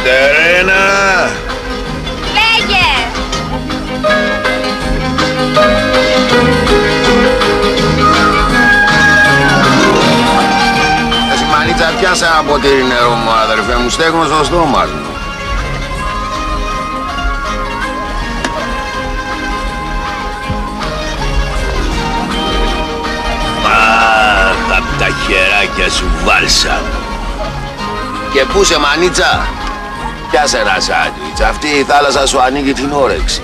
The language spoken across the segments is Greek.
Κατερίνα! Λέγε! Εσύ μανίτσα, πιάσε ένα ποτήρι νερό μου, αδερφέ μου, στέκνω στο στόμα μου. Αχ, απ' τα χεράκια σου βάλσα. Και πού σε μανίτσα, πιάσε ένα σάντουιτς, αυτή η θάλασσα σου ανοίγει την όρεξη.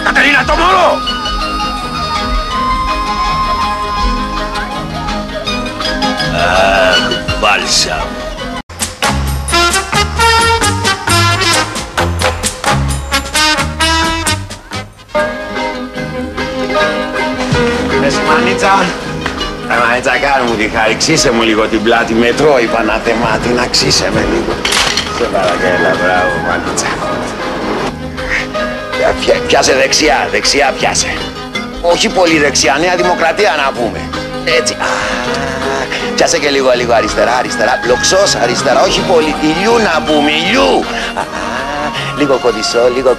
Κατερίνα, το μωρό! Αχ, βάλσα. Εσύ μανίτσα, μανίτσα, κάνε μου τη χάρη, ξύσε μου λίγο την πλάτη, με τρώει Παναθεμάτινα, ξύσε με λίγο. Σε παρακαλώ, μπράβο μανίτσα. Πιάσε δεξιά, δεξιά πιάσε. Όχι πολύ δεξιά, Νέα Δημοκρατία να πούμε. Έτσι. Πιάσε και λίγο αριστερά, αριστερά. Λοξός αριστερά, όχι πολύ. Ηλιού να πούμε, ηλιού. Λίγο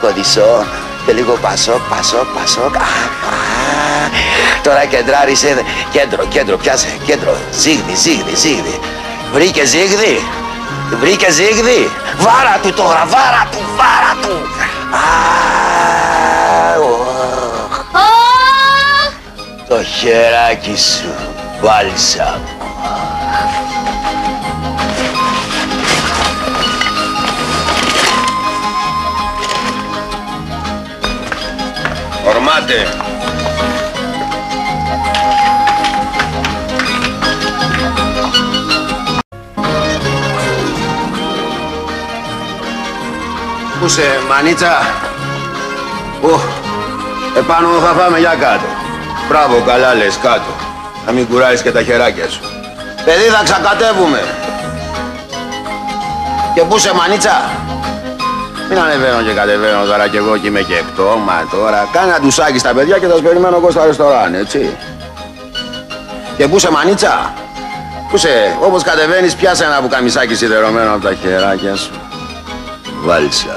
κοντισό. Και λίγο πασόκ. Τώρα κεντράρισε. Κέντρο, πιάσε. Κέντρο. Ζίγδι. Βρήκε ζίγδι. Βάρα του τώρα, βάρα του. Το χεράκι σου, βάλσα. Ορμάτε. Πού σε, μανίτσα? Επάνω θα πάμε για κάτω. Μπράβο, καλά λες, κάτω. Να μην κουράζεις και τα χεράκια σου. Παιδί, θα ξακατεύουμε. Και πού σε, μανίτσα? Μην ανεβαίνω και κατεβαίνω τώρα κι εγώ κι είμαι και πτώμα τώρα. Κάνε ένα ντουσάκι στα παιδιά και θα σου περιμένω εγώ στο ρεστοράν, έτσι. Και πού σε, μανίτσα? Πού σε, όπως κατεβαίνεις, πιάσε ένα πουκαμισάκι σιδερωμένο από τα χεράκια σου. Βάλσα.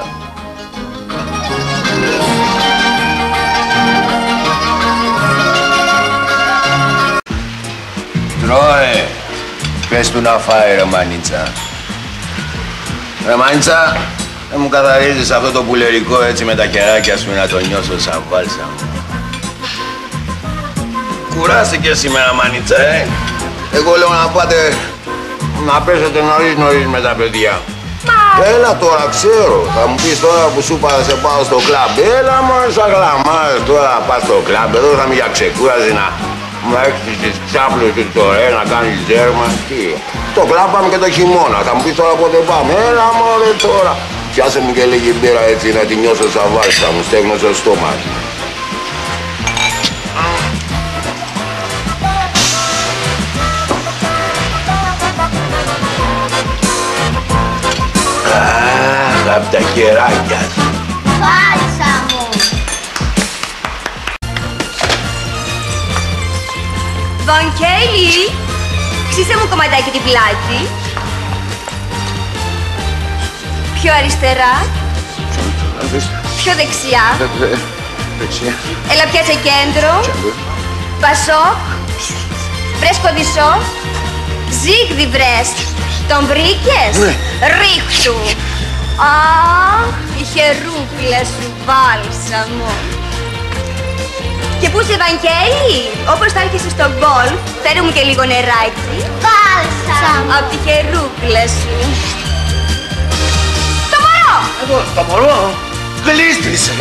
Τρώε. Πες του να φάει, ρε μανίτσα. Ρε μανίτσα, δεν μου καθαρίζεις αυτό το πουλερικό έτσι με τα χεράκια σου να το νιώσω σαν βάλσα. Κουράστηκε σήμερα, μανίτσα, Εγώ λέω να πάτε να πέσετε νωρίς με τα παιδιά. Έλα τώρα, ξέρω. Θα μου πεις τώρα που σου είπα σε πάω στο κλαμπ. Έλα μόλις σαν γλαμμάρες τώρα να πας στο κλαμπ. Εδώ θα είμαι για ξεκούραση να μου έχεις τις ξάπλες του τώρα, να κάνεις ζέρμα. Τι. Στο κλαμπ πάμε και το χειμώνα. Θα μου πεις τώρα πότε πάμε. Έλα μόλις τώρα. Πιάσε μου και λίγη μπύρα έτσι να τη νιώσω σαν βάλσα. Μου στέγνω στο στόμα. Απ' τα χεράκια σου. Βάλσα μου. Βαγγέλη, ξύσε μου κομματάκι την πλάτη. Πιο αριστερά. Πιο δεξιά. Δεξιά. Έλα πιάτσε κέντρο. Πασόκ. Βρες κοντισό. Ζίγδι βρες. Τον βρήκες? Ναι. Ρίχτου. Η χερούπλα σου, βάλσα μου. Και πού σε, Βαγγέλη? Όπως θα έρχεσαι στο γκολφ, φέρε μου και λίγο νεράκι. Βάλσα μου. Απ' τη χερούπλα σου. Το μωρό! Εγώ, το μωρό, γλίστρισε.